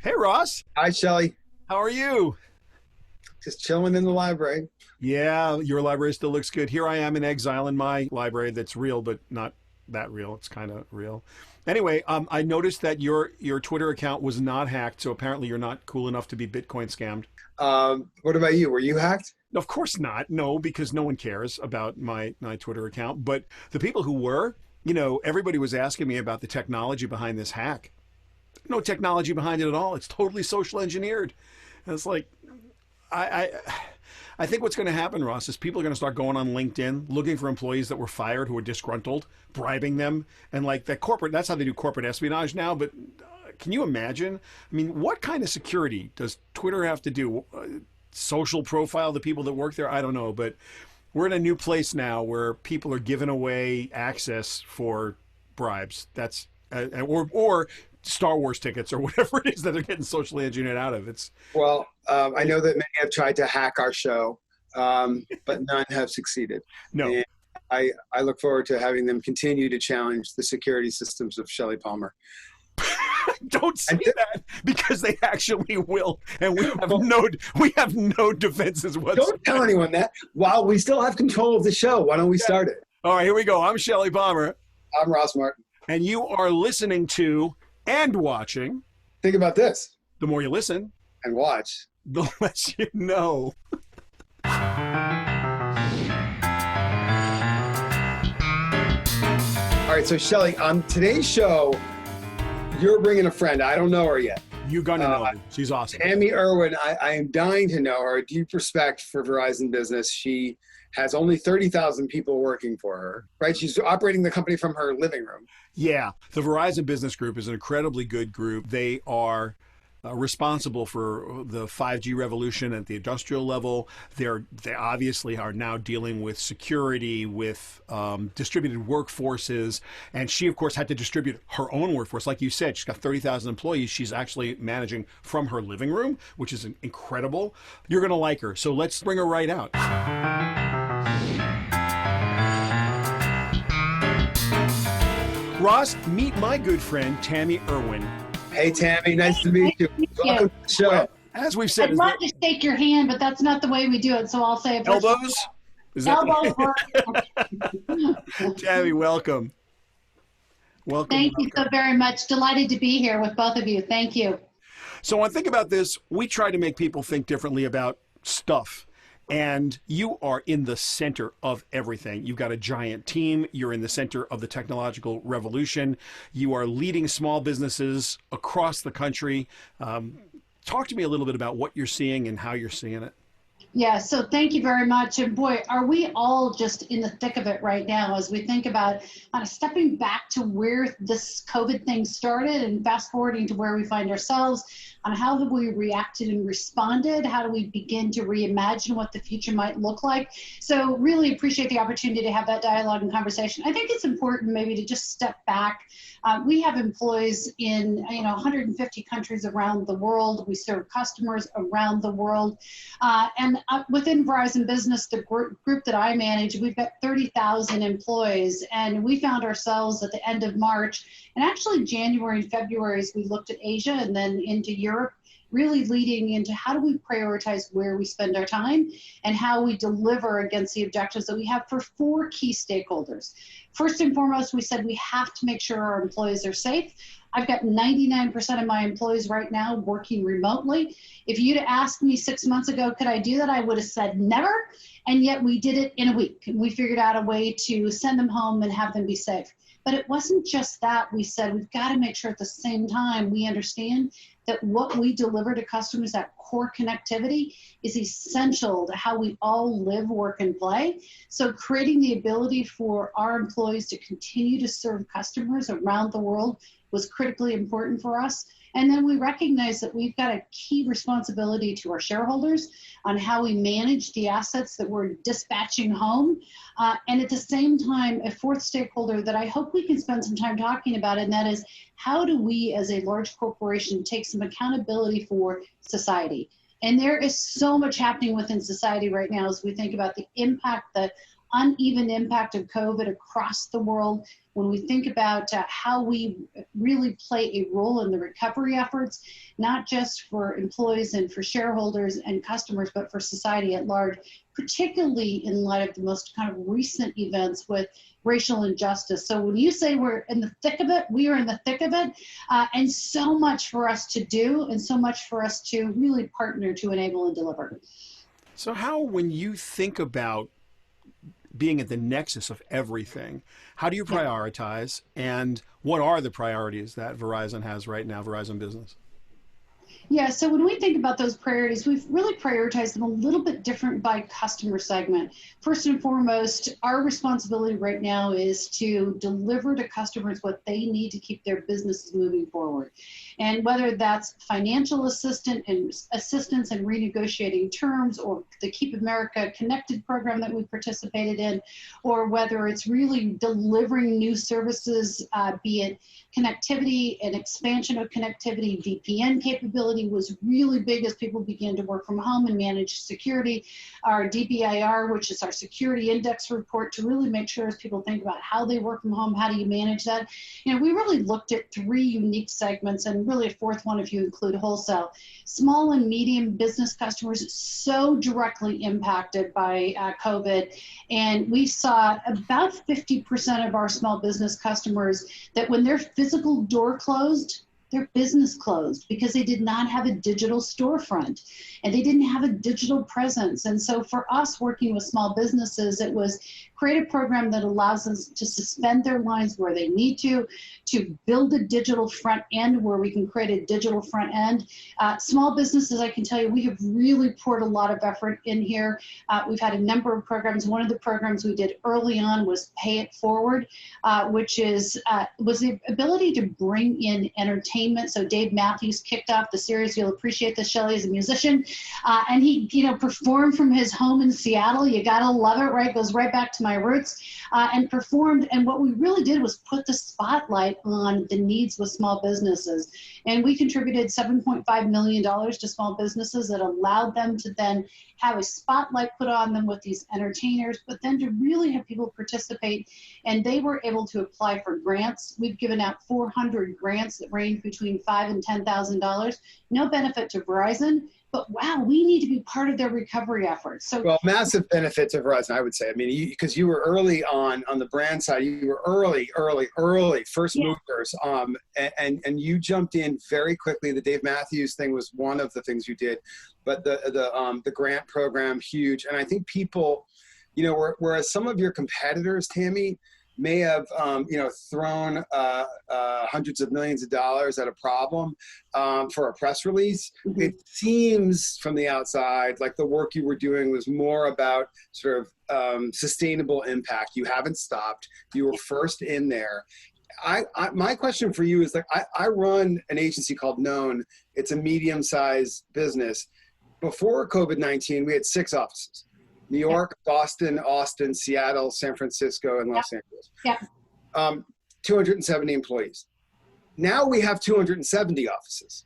Hey, Ross. Hi, Shelly. How are you? Just chilling in the library. Yeah, your library still looks good. Here I am in exile in my library that's real, but not that real. It's kind of real. Anyway, I noticed that your Twitter account was not hacked, so apparently you're not cool enough to be Bitcoin scammed. What about you? Were you hacked? Of course not. No, because no one cares about my Twitter account. But the people who were, everybody was asking me about the technology behind this hack. No technology behind it at all. It's totally social engineered. And it's like, I, I I think what's going to happen, Ross, is people are going to start going on LinkedIn looking for employees that were fired who are disgruntled, bribing them, and like that corporate. That's how they do corporate espionage now. But can you imagine? I mean, what kind of security does Twitter have to do? Social profile the people that work there? I don't know, but we're in a new place now where people are giving away access for bribes. That's or Star Wars tickets or whatever it is that they're getting socially engineered out of. I know that many have tried to hack our show, but none have succeeded. No. And I look forward to having them continue to challenge the security systems of Shelly Palmer. Don't say that, because they actually will, and we have no defenses whatsoever. Don't tell anyone that. While we still have control of the show, why don't we start it? All right, here we go. I'm Shelly Palmer, I'm Ross Martin. and you are listening to and watching. Think about this The more you listen, and watch. the less you know. All right, so Shelly, on today's show, you're bringing a friend. I don't know her yet. You're gonna know her. She's awesome. Tami Erwin, I am dying to know her. Deep respect for Verizon Business. She has only 30,000 people working for her, right? She's operating the company from her living room. Yeah, the Verizon Business Group is an incredibly good group. They are responsible for the 5G revolution at the industrial level. They obviously are now dealing with security, with distributed workforces, and she, of course, had to distribute her own workforce. Like you said, she's got 30,000 employees. She's actually managing from her living room, which is incredible. You're going to like her, so let's bring her right out. Ross, meet my good friend, Tami Erwin. Hey, Tami, nice to meet you. Thank you. Welcome to the show. Well, as we've said, I'd love to shake your hand, but that's not the way we do it. So I'll say it first. elbows? Is that Elbows work. Tami, welcome. Welcome. Thank you so very much. Delighted to be here with both of you. Thank you. So when I think about this, we try to make people think differently about stuff. And you are in the center of everything. You've got a giant team. You're in the center of the technological revolution. You are leading small businesses across the country. Talk to me a little bit about what you're seeing and how you're seeing it. Yeah, so thank you very much. And boy, are we all just in the thick of it right now as we think about kind of stepping back to where this COVID thing started and fast forwarding to where we find ourselves, on how have we reacted and responded? How do we begin to reimagine what the future might look like? So really appreciate the opportunity to have that dialogue and conversation. I think it's important maybe to just step back. We have employees in 150 countries around the world. We serve customers around the world. And within Verizon Business, the group that I manage, we've got 30,000 employees. And we found ourselves at the end of March, and actually January and February, as we looked at Asia and then into Europe, really leading into how do we prioritize where we spend our time and how we deliver against the objectives that we have for 4 key stakeholders. First and foremost, we said we have to make sure our employees are safe. I've got 99% of my employees right now working remotely. If you'd asked me 6 months ago, could I do that? I would have said never. And yet we did it in a week. We figured out a way to send them home and have them be safe. But it wasn't just that. We said we've got to make sure at the same time we understand that what we deliver to customers, that core connectivity, is essential to how we all live, work, and play. So creating the ability for our employees to continue to serve customers around the world was critically important for us. And then we recognize that we've got a key responsibility to our shareholders on how we manage the assets that we're dispatching home. And at the same time, a fourth stakeholder that I hope we can spend some time talking about, and that is how do we as a large corporation take some accountability for society? And there is so much happening within society right now as we think about the impact that uneven impact of COVID across the world, when we think about how we really play a role in the recovery efforts, not just for employees and for shareholders and customers, but for society at large, particularly in light of the most kind of recent events with racial injustice. So when you say we're in the thick of it, we are in the thick of it, and so much for us to do and so much for us to really partner to enable and deliver. So how, when you think about being at the nexus of everything, how do you prioritize, and what are the priorities that Verizon has right now, Verizon Business? Yeah, so when we think about those priorities, we've really prioritized them a little bit different by customer segment. First and foremost, our responsibility right now is to deliver to customers what they need to keep their businesses moving forward. And whether that's financial assistance and renegotiating terms, or the Keep America Connected program that we participated in, or whether it's really delivering new services, be it connectivity and expansion of connectivity, VPN capability was really big as people began to work from home and manage security. Our DBIR, which is our security index report, to really make sure as people think about how they work from home, how do you manage that? You know, we really looked at 3 unique segments, and really a 4th one if you include wholesale. Small and medium business customers so directly impacted by COVID, and we saw about 50% of our small business customers that when their physical door closed, their business closed because they did not have a digital storefront and they didn't have a digital presence. And so for us working with small businesses, it was create a program that allows us to suspend their lines where they need to build a digital front end where we can create a digital front end. Small businesses, I can tell you, we have really poured a lot of effort in here. We've had a number of programs. One of the programs we did early on was Pay It Forward, which was the ability to bring in entertainment. So Dave Matthews kicked off the series. You'll appreciate this, Shelly, as a musician. And he, performed from his home in Seattle. You gotta love it, right? Goes right back to my roots, and performed. And what we really did was put the spotlight on the needs with small businesses. And we contributed $7.5 million to small businesses that allowed them to then have a spotlight put on them with these entertainers, but then to really have people participate. And they were able to apply for grants. We've given out 400 grants that range between $5,000 and $10,000. No benefit to Verizon, but wow, we need to be part of their recovery efforts. So, well, massive benefit to Verizon, I would say. I mean, because you were early on the brand side, you were early, first movers, and you jumped in very quickly. The Dave Matthews thing was one of the things you did, but the grant program, huge. And I think people, whereas some of your competitors, Tami, may have, thrown hundreds of millions of dollars at a problem for a press release. Mm-hmm. It seems from the outside like the work you were doing was more about sort of sustainable impact. You haven't stopped. You were first in there. My question for you is, like, I run an agency called Known. It's a medium-sized business. Before COVID-19, we had 6 offices. New York, Boston, Austin, Seattle, San Francisco, and Los Angeles. Yeah. 270 employees. Now we have 270 offices.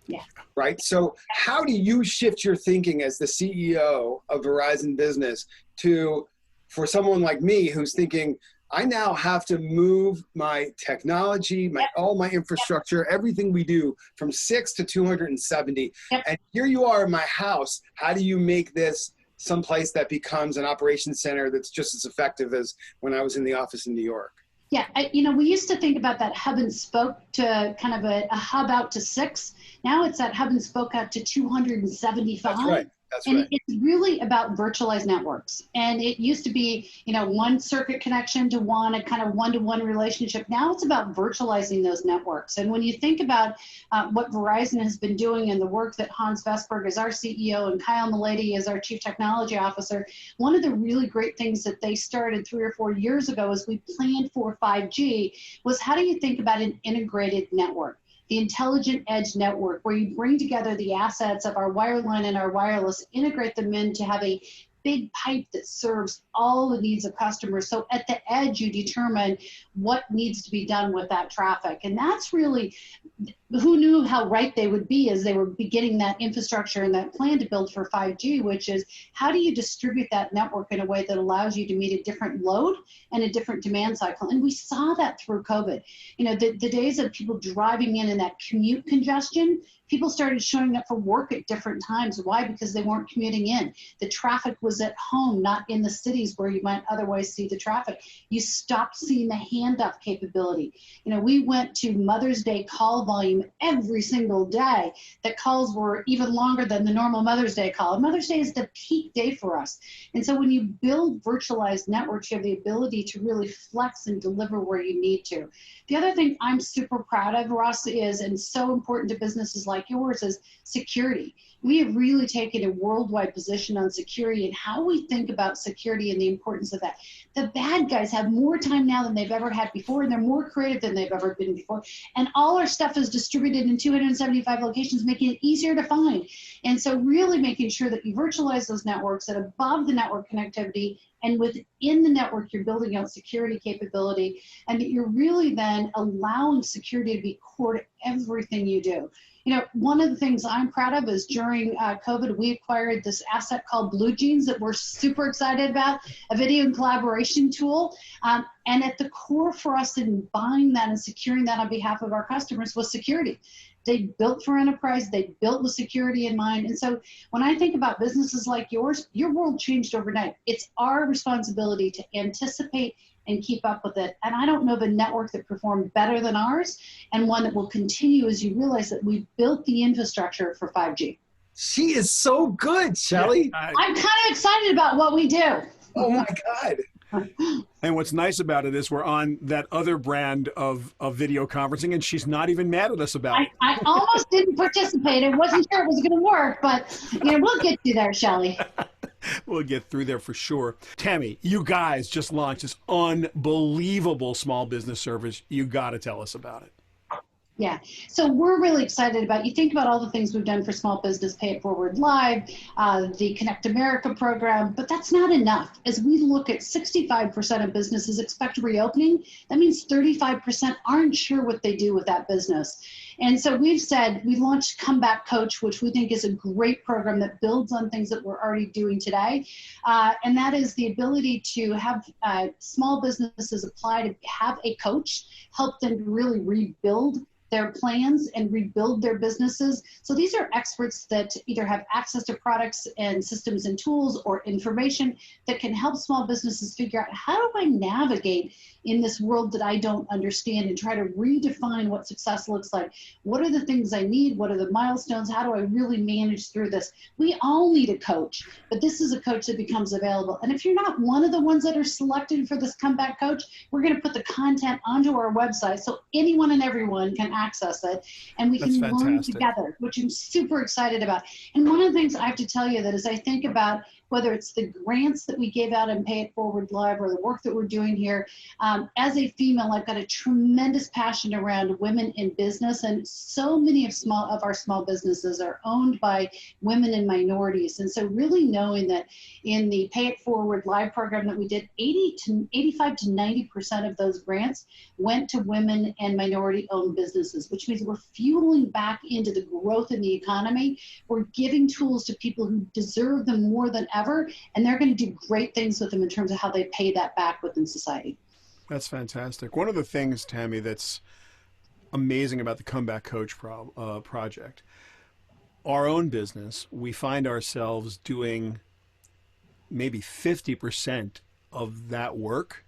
Yeah. Right? So how do you shift your thinking as the CEO of Verizon Business for someone like me who's thinking, I now have to move my technology, all my infrastructure, everything we do from 6 to 270. Yep. And here you are in my house. How do you make this someplace that becomes an operations center that's just as effective as when I was in the office in New York? Yeah, we used to think about that hub and spoke to kind of a hub out to 6. Now it's that hub and spoke out to 275. That's right. And it's really about virtualized networks. And it used to be, one circuit connection to one, a kind of one-to-one relationship. Now it's about virtualizing those networks. And when you think about what Verizon has been doing and the work that Hans Vestberg is our CEO and Kyle Milady is our Chief Technology Officer, one of the really great things that they started 3 or 4 years ago as we planned for 5G was, how do you think about an integrated network? The intelligent edge network, where you bring together the assets of our wireline and our wireless, integrate them in to have a big pipe that serves all the needs of customers. So at the edge, you determine what needs to be done with that traffic. And that's really, who knew how right they would be as they were beginning that infrastructure and that plan to build for 5G, which is how do you distribute that network in a way that allows you to meet a different load and a different demand cycle. And we saw that through COVID. You know, the days of people driving in and that commute congestion, people started showing up for work at different times. Why? Because they weren't commuting in. The traffic was at home, not in the cities where you might otherwise see the traffic. You stopped seeing the handoff capability. You know, we went to Mother's Day call volume every single day. The calls were even longer than the normal Mother's Day call. And Mother's Day is the peak day for us. And so when you build virtualized networks, you have the ability to really flex and deliver where you need to. The other thing I'm super proud of, Ross, is, and so important to businesses like yours, is security. We have really taken a worldwide position on security and how we think about security and the importance of that. The bad guys have more time now than they've ever had before, and they're more creative than they've ever been before. And all our stuff is distributed in 275 locations, making it easier to find. And so really making sure that you virtualize those networks, that above the network connectivity and within the network, you're building out security capability, and that you're really then allowing security to be core to everything you do. You know, one of the things I'm proud of is during COVID, we acquired this asset called Blue Jeans that we're super excited about, a video and collaboration tool. And at the core for us in buying that and securing that on behalf of our customers was security. They built for enterprise, they built with security in mind. And so when I think about businesses like yours, your world changed overnight. It's our responsibility to anticipate and keep up with it. And I don't know of a network that performed better than ours, and one that will continue as you realize that we built the infrastructure for 5G. She is so good, Shelly. I'm kind of excited about what we do. Oh my God. And what's nice about it is we're on that other brand of video conferencing, and she's not even mad at us about it. I almost didn't participate. I wasn't sure it was going to work, but you know, we'll get you there, Shelly. We'll get through there for sure. Tami, you guys just launched this unbelievable small business service. You got to tell us about it. Yeah, so we're really excited about, you think about all the things we've done for small business, Pay It Forward Live, the Connect America program, but that's not enough. As we look at 65% of businesses expect reopening, that means 35% aren't sure what they do with that business. And so we've said, we launched Comeback Coach, which we think is a great program that builds on things that we're already doing today. And that is the ability to have small businesses apply to have a coach, help them really rebuild their plans and rebuild their businesses. So these are experts that either have access to products and systems and tools or information that can help small businesses figure out, how do I navigate in this world that I don't understand, and try to redefine what success looks like. What are the things I need? What are the milestones? How do I really manage through this? We all need a coach, but this is a coach that becomes available. And if you're not one of the ones that are selected for this Comeback Coach, we're going to put the content onto our website so anyone and everyone can access it, and we can learn together, which I'm super excited about. And one of the things I have to tell you that as I think about whether it's the grants that we gave out in Pay It Forward Live or the work that we're doing here, as a female, I've got a tremendous passion around women in business, and so many of our small businesses are owned by women and minorities. And so really knowing that in the Pay It Forward Live program that we did, 85 to 90% of those grants went to women and minority-owned businesses, which means we're fueling back into the growth in the economy. We're giving tools to people who deserve them more than ever, and they're going to do great things with them in terms of how they pay that back within society. That's fantastic. One of the things, Tami, that's amazing about the Comeback Coach project, our own business, we find ourselves doing maybe 50% of that work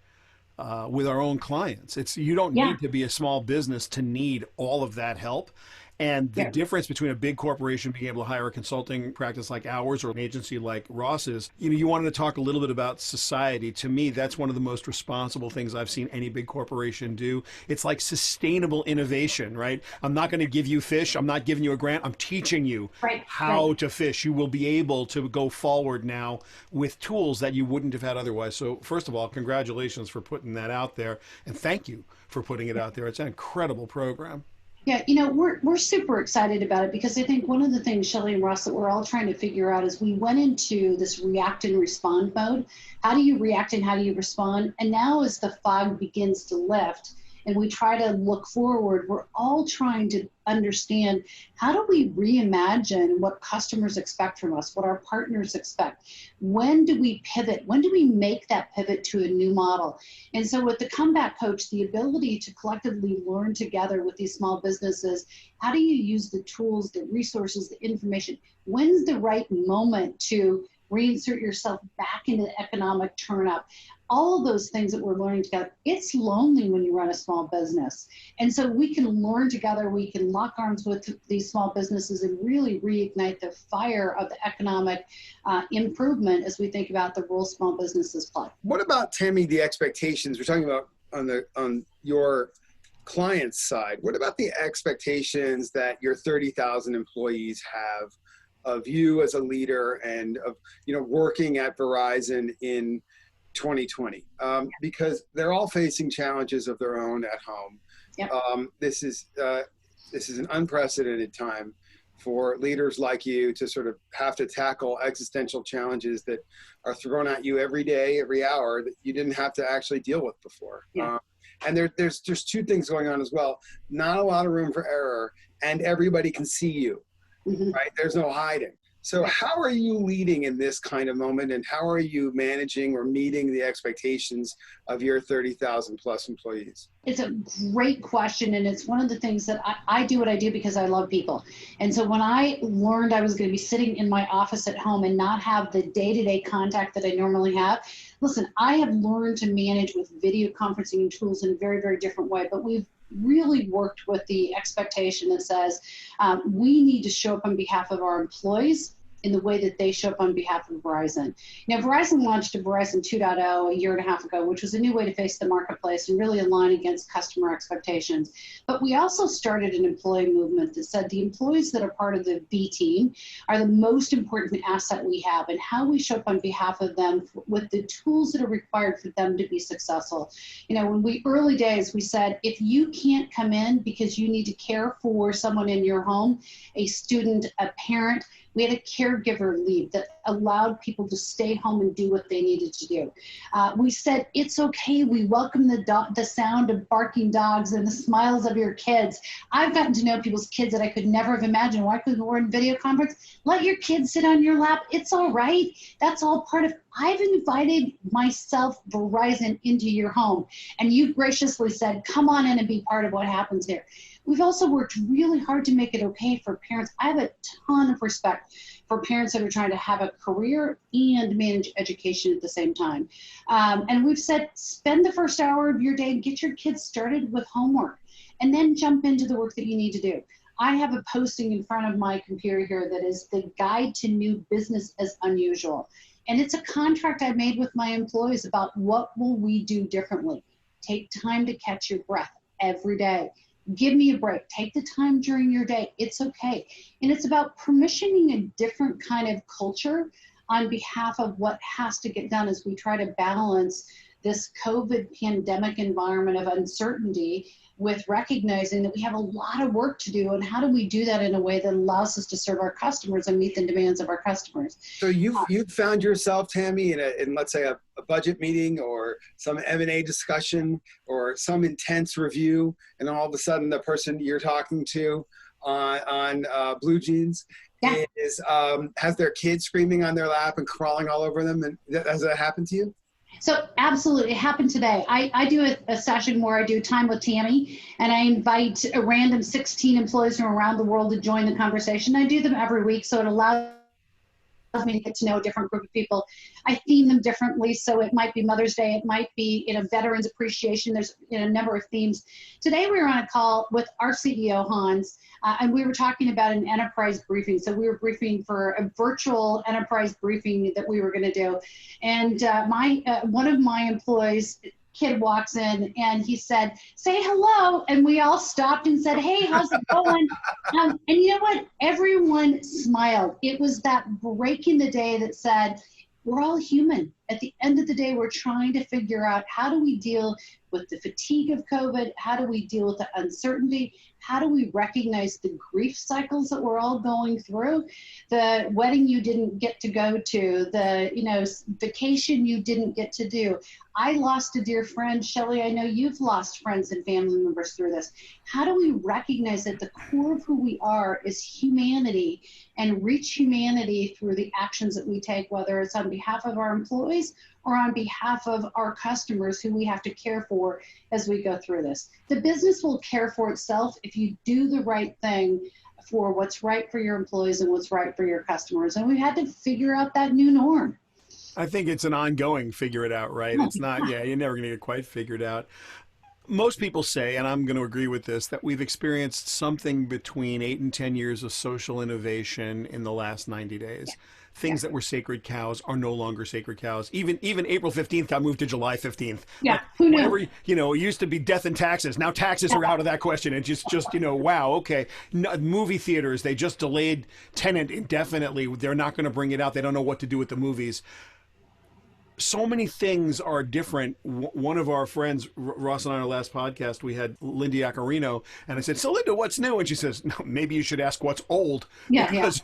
with our own clients. You don't need to be a small business to need all of that help. And the difference between a big corporation being able to hire a consulting practice like ours or an agency like Ross's, you wanted to talk a little bit about society. To me, that's one of the most responsible things I've seen any big corporation do. It's like sustainable innovation, right? I'm not going to give you fish. I'm not giving you a grant. I'm teaching you how to fish. You will be able to go forward now with tools that you wouldn't have had otherwise. So first of all, congratulations for putting that out there. And thank you for putting it out there. It's an incredible program. Yeah, we're super excited about it because I think one of the things, Shelly and Ross, that we're all trying to figure out is we went into this react and respond mode. How do you react and how do you respond? And now as the fog begins to lift and we try to look forward, we're all trying to understand how do we reimagine what customers expect from us, what our partners expect? When do we pivot? When do we make that pivot to a new model? And so with the comeback coach, the ability to collectively learn together with these small businesses, how do you use the tools, the resources, the information? When's the right moment to reinsert yourself back into the economic turn up? All of those things that we're learning together. It's lonely when you run a small business. And so we can learn together, we can lock arms with these small businesses and really reignite the fire of the economic improvement as we think about the role small businesses play. What about, Tami, the expectations? We're talking about on your client's side. What about the expectations that your 30,000 employees have of you as a leader and of, working at Verizon in 2020, because they're all facing challenges of their own at home. Yep. This is an unprecedented time for leaders like you to sort of have to tackle existential challenges that are thrown at you every day, every hour that you didn't have to actually deal with before. Yeah. And there's just two things going on as well. Not a lot of room for error, and everybody can see you, right? There's no hiding. So how are you leading in this kind of moment, and how are you managing or meeting the expectations of your 30,000 plus employees? It's a great question, and it's one of the things that I do what I do because I love people. And so when I learned I was going to be sitting in my office at home and not have the day-to-day contact that I normally have, listen, I have learned to manage with video conferencing tools in a very, very different way, but we've really worked with the expectation that says we need to show up on behalf of our employees in the way that they show up on behalf of Verizon. Verizon launched a Verizon 2.0 a year and a half ago, which was a new way to face the marketplace and really align against customer expectations. But we also started an employee movement that said the employees that are part of the V team are the most important asset we have, and how we show up on behalf of them with the tools that are required for them to be successful. When early days, we said, if you can't come in because you need to care for someone in your home, a student, a parent, we had a caregiver leave that allowed people to stay home and do what they needed to do. We said, it's okay. We welcome the sound of barking dogs and the smiles of your kids. I've gotten to know people's kids that I could never have imagined. Why couldn't we in video conference? Let your kids sit on your lap. It's all right. That's all part of, I've invited myself, Verizon, into your home. And you graciously said, come on in and be part of what happens here. We've also worked really hard to make it okay for parents. I have a ton of respect for parents that are trying to have a career and manage education at the same time. And we've said, spend the first hour of your day and get your kids started with homework, and then jump into the work that you need to do. I have a posting in front of my computer here that is the guide to new business as unusual. And it's a contract I made with my employees about what will we do differently. Take time to catch your breath every day. Give me a break. Take the time during your day. It's okay. And it's about permissioning a different kind of culture on behalf of what has to get done as we try to balance this COVID pandemic environment of uncertainty with recognizing that we have a lot of work to do, and how do we do that in a way that allows us to serve our customers and meet the demands of our customers. So you've found yourself, Tami, in let's say a budget meeting or some M&A discussion or some intense review, and all of a sudden the person you're talking to on Blue Jeans has their kids screaming on their lap and crawling all over them, and has that happened to you? So absolutely, it happened today. I do a session where I do time with Tami, and I invite a random 16 employees from around the world to join the conversation. I do them every week, so it allows me to get to know a different group of people. I theme them differently, so it might be Mother's Day, it might be Veterans Appreciation. There's a number of themes. Today we were on a call with our CEO, Hans, and we were talking about an enterprise briefing. So we were briefing for a virtual enterprise briefing that we were going to do. And one of my employees, kid, walks in and he said, say hello. And we all stopped and said, hey, how's it going? And you know what? Everyone smiled. It was that break in the day that said, we're all human At the end of the day, we're trying to figure out, how do we deal with the fatigue of COVID? How do we deal with the uncertainty? How do we recognize the grief cycles that we're all going through? The wedding you didn't get to go to, the vacation you didn't get to do. I lost a dear friend. Shelly, I know you've lost friends and family members through this. How do we recognize that the core of who we are is humanity, and reach humanity through the actions that we take, whether it's on behalf of our employees or on behalf of our customers who we have to care for as we go through this. The business will care for itself if you do the right thing for what's right for your employees and what's right for your customers. And we had to figure out that new norm. I think it's an ongoing figure it out, right? It's not, you're never going to get quite figured out. Most people say, and I'm going to agree with this, that we've experienced something between 8 and 10 years of social innovation in the last 90 days. Yeah. Things that were sacred cows are no longer sacred cows. Even April 15th got moved to July 15th. Yeah, like, who knew? Whenever, it used to be death and taxes. Now taxes are out of that question. And just wow, okay. No, movie theaters, they just delayed Tenet indefinitely. They're not going to bring it out. They don't know what to do with the movies. So many things are different. One of our friends, Ross and I, on our last podcast, we had Linda Iaccarino, and I said, "So Linda, what's new?" And she says, "No, maybe you should ask what's old, because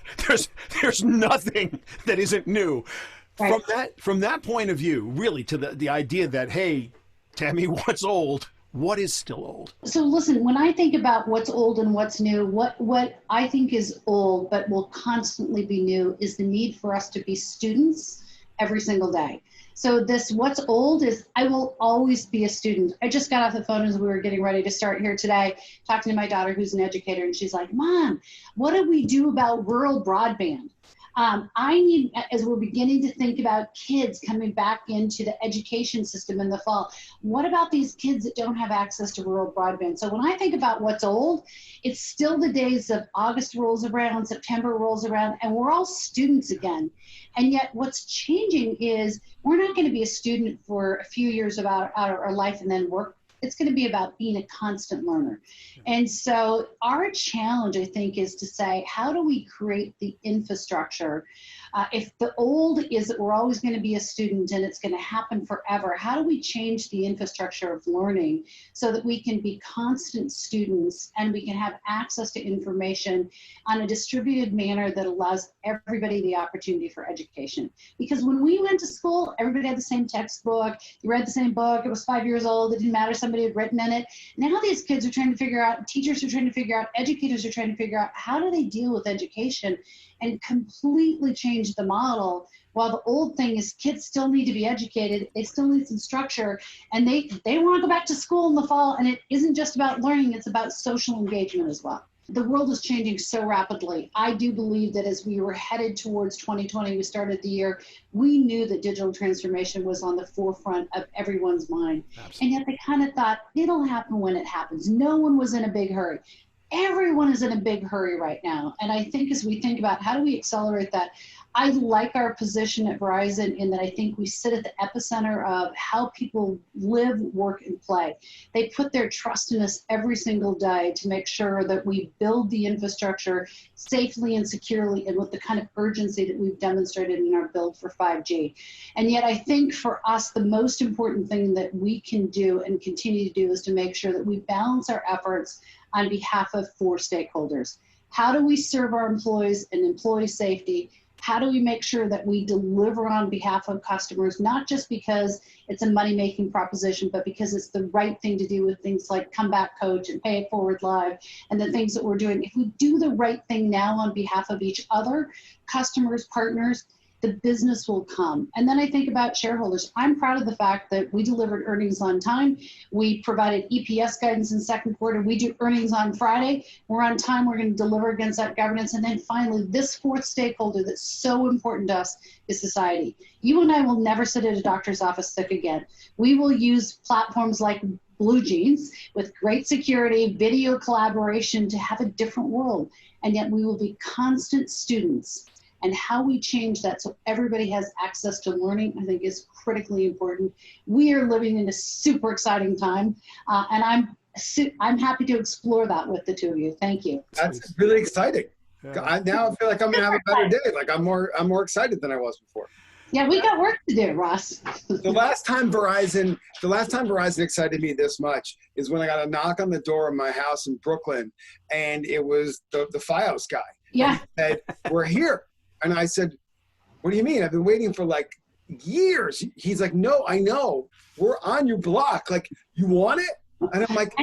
there's nothing that isn't new." Right. From that point of view, really, to the idea that, hey, Tami, what's old? What is still old? So listen, when I think about what's old and what's new, what I think is old but will constantly be new is the need for us to be students every single day. So this what's old is, I will always be a student. I just got off the phone as we were getting ready to start here today, talking to my daughter who's an educator, and she's like, "Mom, what do we do about rural broadband?" I need, as we're beginning to think about kids coming back into the education system in the fall, what about these kids that don't have access to rural broadband? So when I think about what's old, it's still the days of August rolls around, September rolls around, and we're all students again. And yet what's changing is, we're not going to be a student for a few years of our life and then work. It's going to be about being a constant learner. And so our challenge, I think, is to say, how do we create the infrastructure? If the old is that we're always going to be a student and it's going to happen forever, how do we change the infrastructure of learning so that we can be constant students and we can have access to information on a distributed manner that allows everybody the opportunity for education? Because when we went to school, everybody had the same textbook, you read the same book, it was 5 years old, it didn't matter, somebody had written in it. Now these kids are trying to figure out, teachers are trying to figure out, educators are trying to figure out, how do they deal with education and completely change the model. While the old thing is, kids still need to be educated, they still need some structure, and they want to go back to school in the fall, and it isn't just about learning, it's about social engagement as well. The world is changing so rapidly. I do believe that as we were headed towards 2020, we started the year, we knew that digital transformation was on the forefront of everyone's mind. Absolutely. And yet they kind of thought, it'll happen when it happens. No one was in a big hurry. Everyone is in a big hurry right now. And I think as we think about how do we accelerate that, I like our position at Verizon in that I think we sit at the epicenter of how people live, work, and play. They put their trust in us every single day to make sure that we build the infrastructure safely and securely and with the kind of urgency that we've demonstrated in our build for 5G. And yet I think for us, the most important thing that we can do and continue to do is to make sure that we balance our efforts on behalf of 4 stakeholders. How do we serve our employees and employee safety? How do we make sure that we deliver on behalf of customers, not just because it's a money-making proposition, but because it's the right thing to do with things like Comeback Coach and Pay It Forward Live and the things that we're doing. If we do the right thing now on behalf of each other, customers, partners, the business will come. And then I think about shareholders. I'm proud of the fact that we delivered earnings on time. We provided EPS guidance in second quarter. We do earnings on Friday. We're on time. We're going to deliver against that governance. And then finally, this 4th stakeholder that's so important to us is society. You and I will never sit at a doctor's office sick again. We will use platforms like Blue Jeans with great security, video collaboration to have a different world. And yet we will be constant students. And how we change that so everybody has access to learning, I think, is critically important. We are living in a super exciting time, and I'm happy to explore that with the two of you. Thank you. That's really exciting. Yeah. Now I feel like I'm gonna have a better day. Like I'm more excited than I was before. Yeah, we got work to do, Ross. The last time Verizon excited me this much is when I got a knock on the door of my house in Brooklyn, and it was the FiOS guy. Yeah. And he said, "We're here." And I said, "What do you mean? I've been waiting for like years." He's like, "No, I know. We're on your block. Like, you want it?" And I'm like,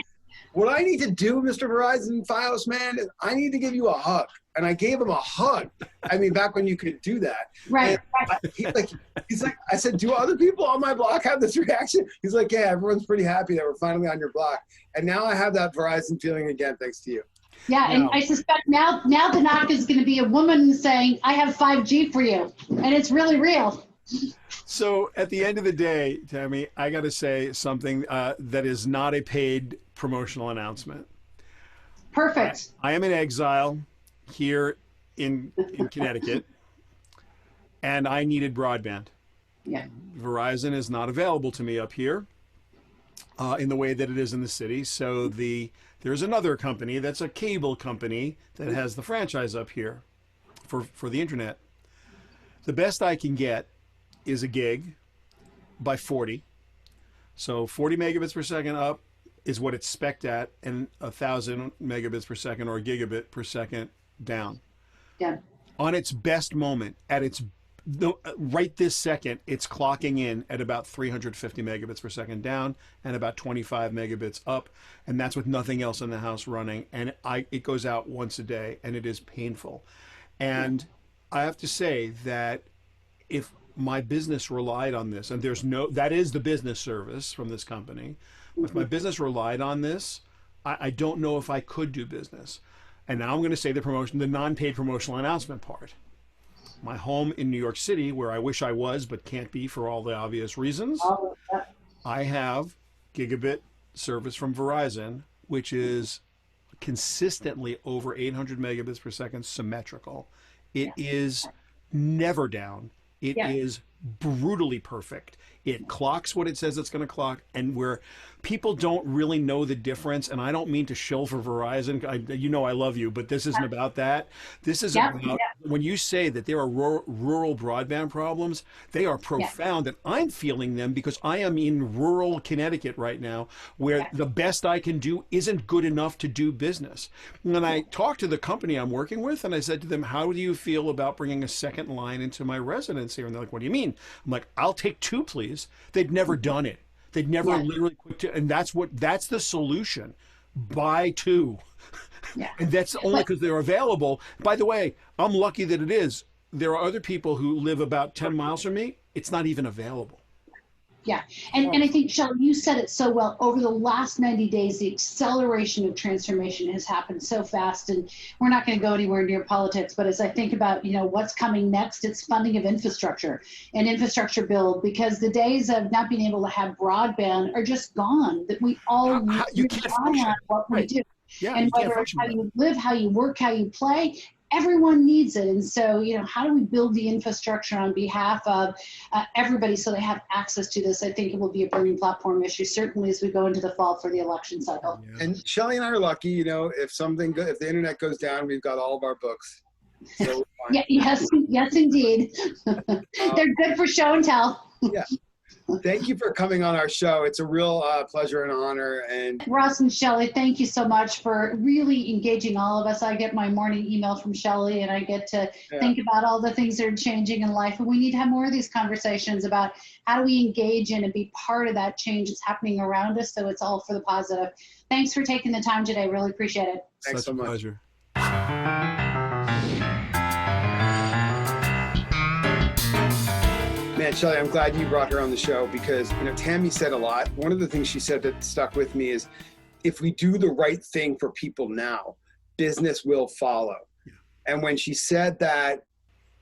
"What I need to do, Mr. Verizon FiOS man, is I need to give you a hug." And I gave him a hug. I mean, back when you could do that. Right. He's like, I said, "Do other people on my block have this reaction?" He's like, "Yeah, everyone's pretty happy that we're finally on your block." And now I have that Verizon feeling again, thanks to you. Yeah, and I suspect now the knock is going to be a woman saying, "I have 5G for you," and it's really real. So at the end of the day, Tami, I got to say something that is not a paid promotional announcement. Perfect. I am in exile here in Connecticut, and I needed broadband. Yeah. Verizon is not available to me up here in the way that it is in the city. So there's another company that's a cable company that has the franchise up here for the internet. The best I can get is a gig by 40. So 40 megabits per second up is what it's spec'd at, and 1,000 megabits per second or a gigabit per second down. Yeah. On its best moment, right this second, it's clocking in at about 350 megabits per second down and about 25 megabits up, and that's with nothing else in the house running. And it goes out once a day, and it is painful. And I have to say that if my business relied on this, and that is the business service from this company, if my business relied on this, I don't know if I could do business. And now I'm going to say the non-paid promotional announcement part. My home in New York City, where I wish I was but can't be for all the obvious reasons, I have gigabit service from Verizon, which is consistently over 800 megabits per second symmetrical. It is never down. It is brutally perfect. It clocks what it says it's going to clock, and where people don't really know the difference, and I don't mean to shill for Verizon. I love you, but this isn't about that. This is about when you say that there are rural broadband problems, they are profound, and I'm feeling them because I am in rural Connecticut right now, where the best I can do isn't good enough to do business. When I talked to the company I'm working with, and I said to them, "How do you feel about bringing a second line into my residence here?" And they're like, "What do you mean?" I'm like, "I'll take 2, please." They'd never done it. They'd never literally quit to, and that's the solution. Buy 2. Yeah. And that's only because they're available. By the way, I'm lucky that it is. There are other people who live about 10 miles from me. It's not even available. Yeah. And I think, Shelly, you said it so well. Over the last 90 days, the acceleration of transformation has happened so fast. And we're not going to go anywhere near politics. But as I think about, what's coming next, it's funding of infrastructure and infrastructure build, because the days of not being able to have broadband are just gone. That we all rely on what we do. Yeah, and whether it's how you live, how you work, how you play, everyone needs it. And so, how do we build the infrastructure on behalf of everybody so they have access to this? I think it will be a burning platform issue, certainly as we go into the fall for the election cycle. Yeah. And Shelly and I are lucky, if the internet goes down, we've got all of our books. So yes, indeed. They're good for show and tell. Yeah. Thank you for coming on our show. It's a real pleasure and honor. And Ross and Shelly, thank you so much for really engaging all of us. I get my morning email from Shelly, and I get to think about all the things that are changing in life. And we need to have more of these conversations about how do we engage in and be part of that change that's happening around us, so it's all for the positive. Thanks for taking the time today. Really appreciate it. Thanks so much. Pleasure. Man, Shelly, I'm glad you brought her on the show because, Tami said a lot. One of the things she said that stuck with me is, if we do the right thing for people now, business will follow. Yeah. And when she said that,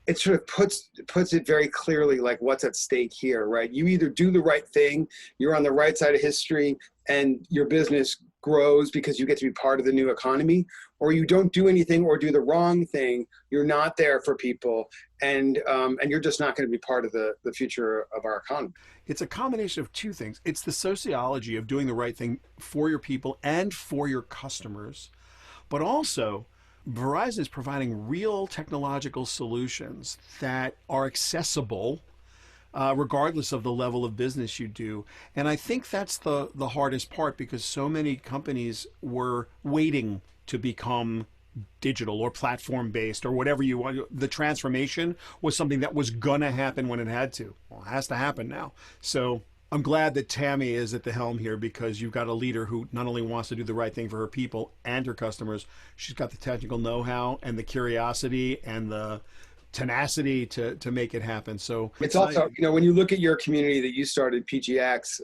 it sort of puts it very clearly, like what's at stake here, right? You either do the right thing, you're on the right side of history, and your business grows because you get to be part of the new economy, or you don't do anything or do the wrong thing, you're not there for people, and you're just not going to be part of the future of our economy. It's a combination of 2 things. It's the sociology of doing the right thing for your people and for your customers, but also Verizon is providing real technological solutions that are accessible regardless of the level of business you do. And I think that's the hardest part, because so many companies were waiting to become digital or platform based or whatever you want. The transformation was something that was gonna happen when it had to. Well, it has to happen now. So I'm glad that Tami is at the helm here, because you've got a leader who not only wants to do the right thing for her people and her customers, she's got the technical know-how and the curiosity and the tenacity to make it happen. So it's also, when you look at your community that you started, PGX,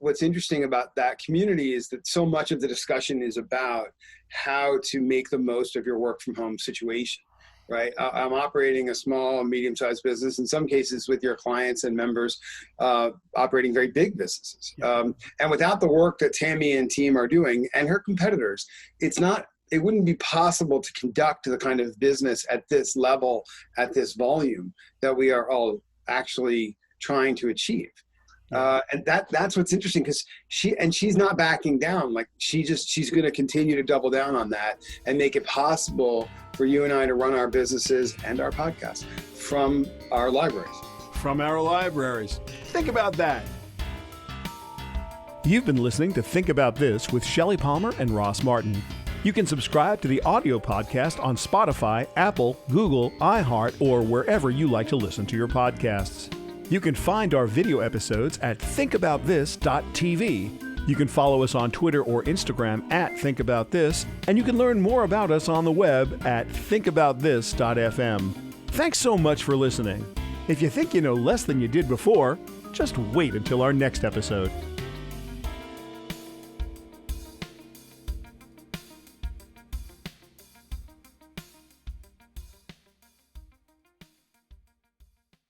what's interesting about that community is that so much of the discussion is about how to make the most of your work from home situation, right? I'm operating a small, medium-sized business, in some cases with your clients and members, operating very big businesses. And without the work that Tami and team are doing and her competitors, it wouldn't be possible to conduct the kind of business at this level, at this volume that we are all actually trying to achieve. And that's what's interesting, because she's not backing down. Like she's going to continue to double down on that and make it possible for you and I to run our businesses and our podcast from our libraries. From our libraries. Think about that. You've been listening to Think About This with Shelly Palmer and Ross Martin. You can subscribe to the audio podcast on Spotify, Apple, Google, iHeart, or wherever you like to listen to your podcasts. You can find our video episodes at thinkaboutthis.tv. You can follow us on Twitter or Instagram at thinkaboutthis, and you can learn more about us on the web at thinkabouthis.fm. Thanks so much for listening. If you think you know less than you did before, just wait until our next episode.